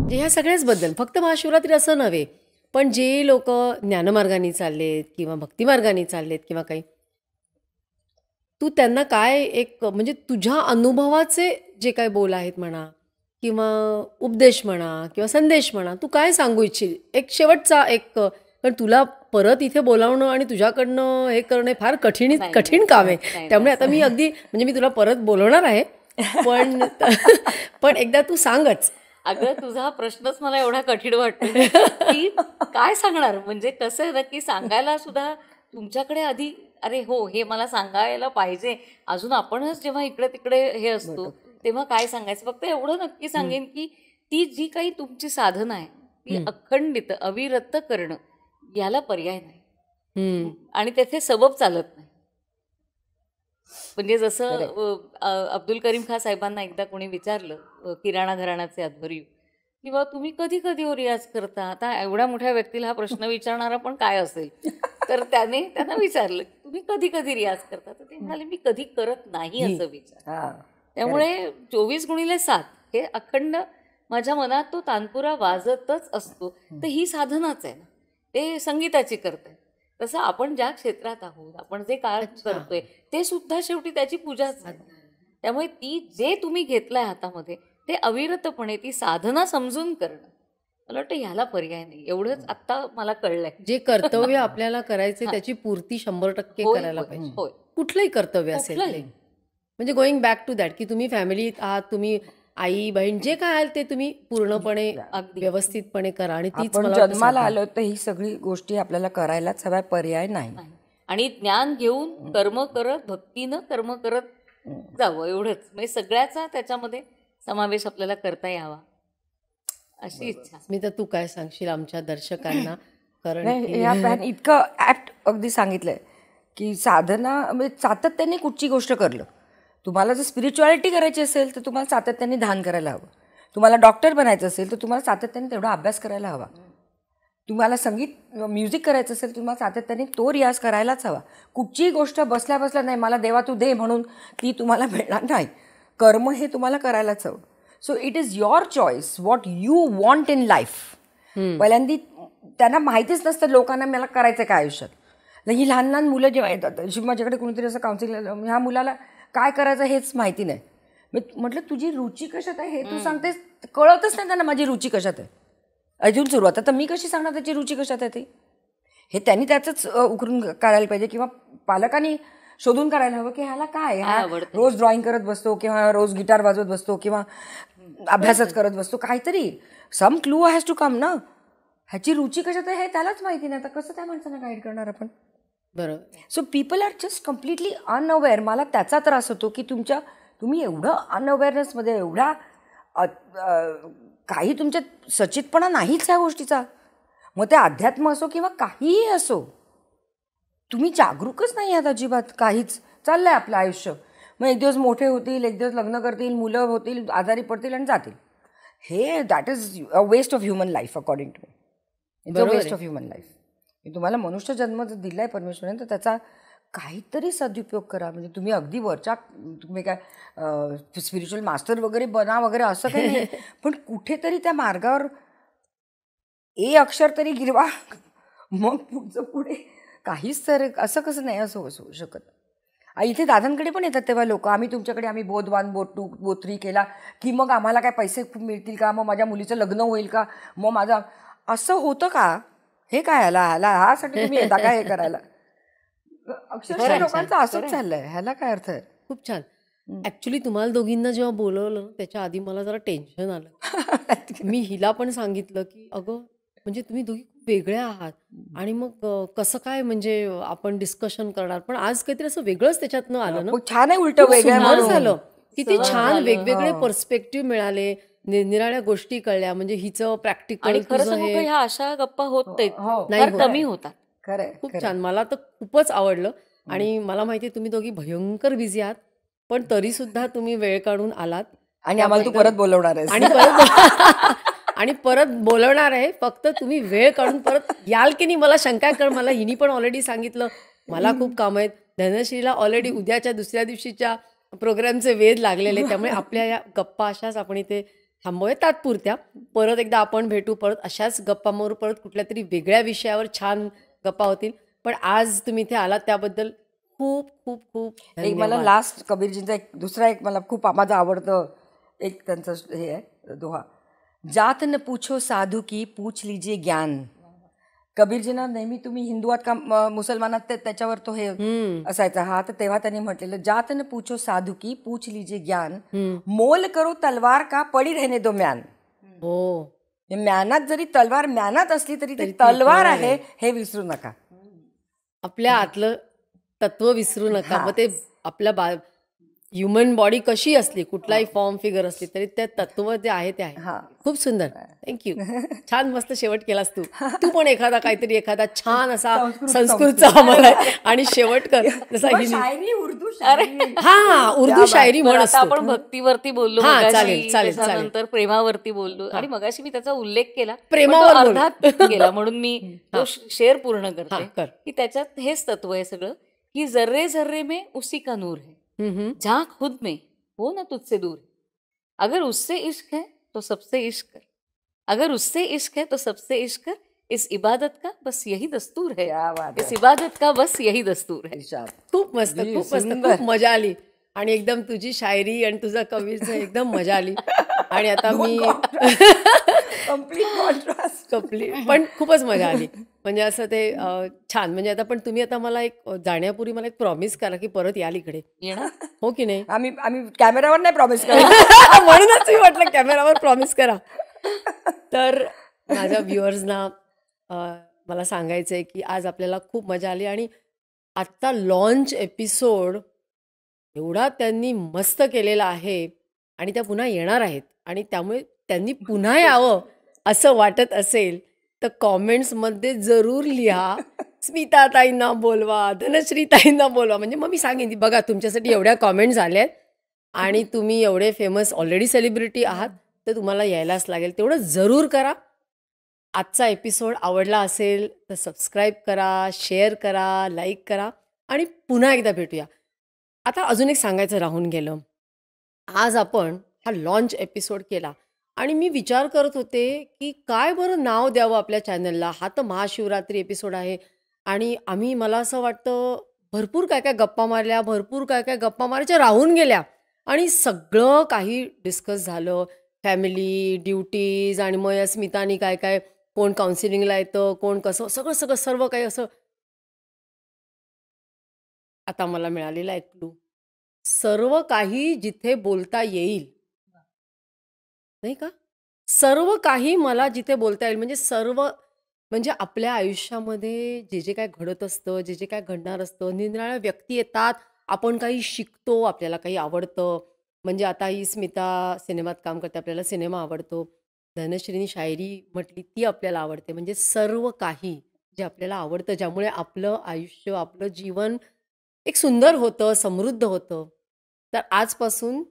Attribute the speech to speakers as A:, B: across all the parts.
A: म्हणजे ह्या सगळ्याच बद्दल, फक्त महाशिवरात्री असं नव्हे, पण जे लोक ज्ञानमार्गाने चाललेत किंवा भक्तिमार्गाने चाललेत किंवा काही, तू त्यांना काय एक म्हणजे तुझ्या अनुभवाचे जे काही बोल आहेत म्हणा किंवा उपदेश म्हणा किंवा संदेश म्हणा, तू काय सांगू इच्छिल? एक शेवटचा एक पण तुला परत इथे बोलावणं आणि तुझ्याकडनं हे करणं हे फार
B: नाही नाही
A: कठीण काम आहे.
B: नाही नाही
A: त्यामुळे आता
B: असं
A: मी अगदी म्हणजे मी तुला परत बोलवणार आहे, पण पण एकदा तू सांगच.
B: अगं तुझा हा प्रश्नच मला एवढा कठीण वाटतो की काय सांगणार. म्हणजे कसं आहे ना की सांगायला सुद्धा तुमच्याकडे आधी अरे हो हे मला सांगायला पाहिजे. अजून आपणच जेव्हा इकडे तिकडे हे असतो तेव्हा काय सांगायचं. फक्त एवढं नक्की सांगेन की ती जी काही तुमची साधना आहे ती अखंडित अविरत करणं याला पर्याय नाही.
A: हम्म.
B: आणि तेथे सबब चालत नाही. म्हणजे जसं अब्दुल करीम खान साहेबांना एकदा कोणी विचारलं, किराणा घराण्याचे अध्वर्यू, किंवा तुम्ही कधी कधी हो रियाज करता. आता एवढ्या मोठ्या व्यक्तीला हा प्रश्न विचारणारा पण काय असेल, तर त्यांना विचारलं तुम्ही कधी कधी रियाज करता, तर ते म्हणाले मी कधी करत नाही असं विचार. त्यामुळे 24x7 हे अखंड माझ्या मनात तो तानपुरा वाजतच असतो. तर ही साधनाच आहे ना, ते संगीताची करते. तसं आपण ज्या क्षेत्रात आहोत, आपण जे काय करतोय ते सुद्धा शेवटी त्याची पूजाच आहे. त्यामुळे ती जे तुम्ही घेतलंय हातामध्ये ते अविरतपणे ती साधना समजून करणं, मला वाटतं ह्याला पर्याय नाही. एवढंच आत्ता मला कळलंय.
A: जे कर्तव्य आपल्याला करायचे त्याची पूर्ती 100%
B: होय
A: करायला
B: होय
A: पाहिजे.
B: होय
A: कुठलंही कर्तव्य असेल
B: कुठलंही.
A: ते. म्हणजे गोईंग बॅक टू दॅट की तुम्ही फॅमिलीत आहात, तुम्ही आई बहीण जे काय आहात ते तुम्ही पूर्णपणे
B: अगदी.
A: व्यवस्थितपणे करा. आणि तीच
C: आपण
A: मला वाटतं
C: जन्माला
A: साधना.
C: आलो तर ही सगळी गोष्टी आपल्याला करायलाच हव्या, पर्याय नाही.
B: नाही. आणि ज्ञान घेऊन कर्म करत भक्तीनं कर्म करत जावं एवढंच. म्हणजे सगळ्याचा त्याच्यामध्ये समावेश आपल्याला करता यावा अशी इच्छा.
A: मी तर तू काय सांगशील आमच्या दर्शकांना? कारण
C: नाही,
A: की-
C: ह्या पॅन इतकं ॲप्ट अगदी सांगितलंय की साधना म्हणजे सातत्याने कुठची गोष्ट करलं. तुम्हाला जर स्पिरिच्युअलिटी करायची असेल तर तुम्हाला सातत्याने ध्यान करायला हवं. तुम्हाला डॉक्टर बनायचं असेल तर तुम्हाला सातत्याने तेवढा अभ्यास करायला हवा. तुम्हाला संगीत म्युझिक करायचं असेल तुम्हाला सातत्याने तो रियाज करायलाच हवा. कुठचीही गोष्ट बसल्या बसल्या नाही मला देवा तू दे म्हणून ती तुम्हाला मिळणार नाही. कर्म हे तुम्हाला करायलाच हवं. So it is your choice what you want in life. पहिल्यांदी त्यांना माहितीच नसतं लोकांना मला करायचं काय आयुष्यात. ही लहान लहान मुलं जेव्हा येतात माझ्याकडे कोणीतरी असं काउन्सिलिंग, ह्या मुलाला काय करायचं हेच माहिती नाही. मी म्हटलं तुझी रुची कशात आहे हे तू सांगतेस, कळतच नाही त्यांना माझी रुची कशात आहे. अजून सुरुवात आता मी कशी सांगणार त्याची रुची कशात आहे ते. हे त्यांनी त्याचंच उकरून काढायला पाहिजे किंवा पालकांनी शोधून काढायला हवं की ह्याला काय, हा रोज ड्रॉइंग करत बसतो किंवा रोज गिटार वाजवत बसतो किंवा अभ्यासच करत बसतो. काहीतरी सम क्लू हॅज टू कम ना. ह्याची रुची कशात आहे हे त्यालाच माहिती नाही. आता कसं त्या माणसांना गाईड करणार आपण?
A: बरोबर.
C: So people are just completely unaware. मला त्याचा त्रास होतो की तुम्ही एवढं अनअवेअरनेसमध्ये एवढ्या काही तुमच्यात सचितपणा नाहीच ह्या गोष्टीचा. मग ते अध्यात्म असो किंवा काहीही असो, तुम्ही जागरूकच नाही आहात अजिबात. काहीच चाललं आहे आपलं आयुष्य. मग एक दिवस मोठे होतील, एक दिवस लग्न करतील, मुलं होतील, आजारी पडतील आणि जातील. हे that is a waste of human life according to me. It's a waste of human life. तुम्हाला मनुष्य जन्म जर दिला आहे परमेश्वराने तर त्याचा काहीतरी सदुपयोग करा. म्हणजे तुम्ही अगदी वरच्या तुम्ही काय स्पिरिच्युअल मास्टर वगैरे बना वगैरे असं काही नाही, पण कुठेतरी त्या मार्गावर अक्षर तरी गिरवा, मग पुढचं पुढे. काहीच तर असं कसं नाही असं होऊ शकत. इथे दादांकडे पण येतात तेव्हा लोक, आम्ही बोधवान बोध3 केला की मग आम्हाला काय पैसे खूप मिळतील का, मग माझ्या मुलीचं लग्न होईल का, मग माझा असं होतं का, हे काय ह्यासाठी तुम्ही येता काय हे करायला. अक्षरशः लोकांचं असंच चाललंय. ह्याला काय अर्थ आहे?
A: खूप छान. ऍक्च्युली तुम्हाला दोघींना जेव्हा बोलवलं त्याच्या आधी मला जरा टेन्शन आलं. मी हिला पण सांगितलं की अगं म्हणजे तुम्ही दोघी खूप वेगळ्या आहात आणि मग कसं काय म्हणजे आपण डिस्कशन करणार. पण आज काहीतरी असं वेगळंच त्याच्यातनं आलं ना.
C: छान आहे, उलट
A: खूप
C: वेगळं
A: सुंदर झालं. किती
B: सहज
A: छान
B: झालं.
A: वेगवेगळे पर्स्पेक्टिव्ह मिळाले, निराळ्या गोष्टी कळल्या. म्हणजे हिचं प्रॅक्टिकल
B: आणि खरं सांगू का ह्या अशा गप्पा होत नाहीत,
A: नाही
B: फार
A: होत.
B: कमी होतात.
C: खरंय.
A: खूप छान. मला तर खूपच आवडलं. आणि मला माहिती आहे तुम्ही दोघी भयंकर बिझी आहात, पण तरी सुद्धा तुम्ही वेळ काढून आलात
C: आणि आम्हाला तू परत बोलवणार आहेस
A: आणि परत बोलवणार आहे. फक्त तुम्ही वेळ काढून परत याल की नाही मला शंका आहे. कारण मला हिनी पण ऑलरेडी सांगितलं मला खूप काम आहेत. धनश्रीला ऑलरेडी उद्याच्या दुसऱ्या दिवशीच्या प्रोग्रामचे वेध लागलेले. त्यामुळे आपल्या या गप्पा अशाच आपण इथे थांबूया तात्पुरत्या. परत एकदा आपण भेटू, परत अशाच गप्पा मारू, परत कुठल्या तरी वेगळ्या विषयावर छान गप्पा होतील. पण आज तुम्ही इथे आलात त्याबद्दल खूप खूप खूप
C: एक मला
A: धन्यवाद.
C: लास्ट कबीरजींचा एक दुसरा एक मला खूप माझं आवडतं एक त्यांचं हे आहे दोहा, जात न पूछो साधू की पूछ लीजिए ज्ञान. कबीरजींना नेहमी तुम्ही हिंदू आहात का मुसलमानात त्याच्यावर तो हे असायचा हा, तर तेव्हा त्यांनी म्हटलेलं, जात न पूछो साधू की पूछ लीजिए ज्ञान, मोल करो तलवार का पडी रहने दो म्यान.
A: हो,
C: म्यानात जरी तलवार म्यानात असली तरी ती तलवार आहे हे विसरू नका.
A: आपल्या आतलं तत्व विसरू नका. मग ते आपल्या ह्युमन बॉडी कशी असली, कुठलाही फॉर्म फिगर असली तरी त्या तत्व जे आहे ते आहे. खूप सुंदर, थँक्यू. छान मस्त शेवट केलास तू. तू पण एखादा छान असा संस्कृतचा आम्हाला आणि शेवट कर जसा हिने.
C: शायरी उर्दू
A: हा, उर्दू शायरी
B: बरं,
A: म्हण
B: आता
A: असतो.
B: आपण भक्तीवरती बोललो
A: हा,
B: मगाशी,
A: चालेल, चालेल, चालेल.
B: त्याच्यानंतर प्रेमावरती बोललो आणि मगाशी मी त्याचा उल्लेख केला,
A: प्रेमावर
B: पण तो
A: बोल.
B: अर्धात गेला म्हणून मी तो शेअर पूर्ण
A: हा,
B: करते
A: कर.
B: की त्याच्यात हेच तत्व आहे सगळं की जर्रे जर्रे में उसी का नूर है, झांक खुद में वो ना तुझसे दूर है, अगर उससे इश्क है तो सबसे इश्क कर, अगर उससे इश्क है तो सबसे इश्क कर, इस इबादत का बस यही दस्तूर है,
C: क्या बात
B: इस इबादत का बस यही दस्तूर है.
A: खूप मस्त, खूप मस्त, खूप मजा आली. आणि एकदम तुझी शायरी आणि तुझा कविता एकदम मजा आली. आणि आता मी
C: कम्प्लीट कॉन्ट्रास्ट.
A: पण खूपच मजा आली. म्हणजे असं ते छान. म्हणजे आता पण तुम्ही आता मला एक जाण्यापूर्वी मला एक प्रॉमिस करा की परत याल इकडे,
B: येणार
A: हो की नाही?
C: आम्ही कॅमेरावर नाही प्रॉमिस करत.
A: म्हणूनच मी म्हटलं कॅमेरावर प्रॉमिस करा. तर माझ्या व्ह्युअर्सना मला सांगायचं आहे की आज आपल्याला खूप मजा आली. आणि आत्ता लॉन्च एपिसोड एवढा त्यांनी मस्त केलेला आहे आणि त्या पुन्हा येणार आहेत. आणि त्यामुळे त्यांनी पुन्हा यावं असं वाटत असेल तर कॉमेंट्समध्ये जरूर लिहा, स्मिताताईंना बोलवा, धनश्रीताईंना बोलवा. म्हणजे मग मी सांगेन, बघा तुमच्यासाठी एवढ्या कॉमेंट्स आल्या आहेत आणि तुम्ही एवढे फेमस ऑलरेडी सेलिब्रिटी आहात तर तुम्हाला यायलाच लागेल. तेवढं जरूर करा. आजचा एपिसोड आवडला असेल तर सबस्क्राईब करा, शेअर करा, लाईक करा आणि पुन्हा एकदा भेटूया. आता अजून एक सांगायचं राहून गेलं. आज आपण हा लॉन्च एपिसोड केला आणि मी विचार करत होते की काय बरं नाव द्यावं आपल्या चॅनलला. हा तर महाशिवरात्री एपिसोड आहे आणि मला असं वाटतं भरपूर काय काय गप्पा मारल्या, भरपूर काय काय गप्पा मारायच्या राहून गेल्या आणि सगळं काही डिस्कस झालं. फॅमिली, ड्युटीज आणि मग या स्मितानी काय काय, कोण काउन्सिलिंगला येतं, कोण कसं, सगळं सगळं सर्व काही असं. आता मला मिळालेला आहे क्लू. सर्व काही जिथे बोलता येईल, नाही का? सर्व काही मला जिथे बोलता येईल म्हणजे सर्व, म्हणजे आपल्या आयुष्यामध्ये जे जे काय घडत असतं, जे जे काय घडणार असतं, निरनिराळ्या व्यक्ती येतात, आपण काही शिकतो, आपल्याला काही आवडतं. म्हणजे आता ही स्मिता सिनेमात काम करते, आपल्याला सिनेमा आवडतो. धनश्रीनी शायरी म्हटली ती आपल्याला आवडते. म्हणजे सर्व काही जे आपल्याला आवडतं, ज्यामुळे आपलं आयुष्य, आपलं जीवन एक सुंदर होतं, समृद्ध होतं. तर आजपासून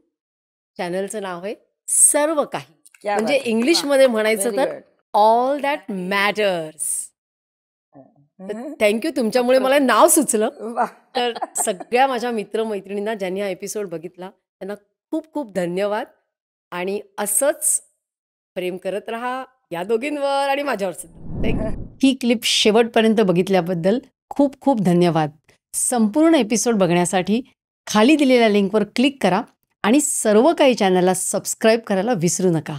A: चॅनलचं नाव आहे सर्व काही.
C: क्या
A: म्हणजे
C: बात आहे.
A: इंग्लिशमध्ये म्हणायचं
C: Very
A: तर
C: good.
A: All that matters. Thank you, तुमच्यामुळे मला नाव सुचलं.
C: वा.
A: तर सगळ्या माझ्या मित्रमैत्रिणींना ज्यांनी हा एपिसोड बघितला त्यांना खूप खूप धन्यवाद. आणि असंच प्रेम करत राहा या दोघींवर आणि माझ्यावर सुद्धा. थँक्यू. ही क्लिप शेवटपर्यंत बघितल्याबद्दल खूप खूप धन्यवाद. संपूर्ण एपिसोड बघण्यासाठी खाली दिलेल्या लिंकवर क्लिक करा आणि सर्व काही चॅनलला सबस्क्राईब करायला विसरू नका.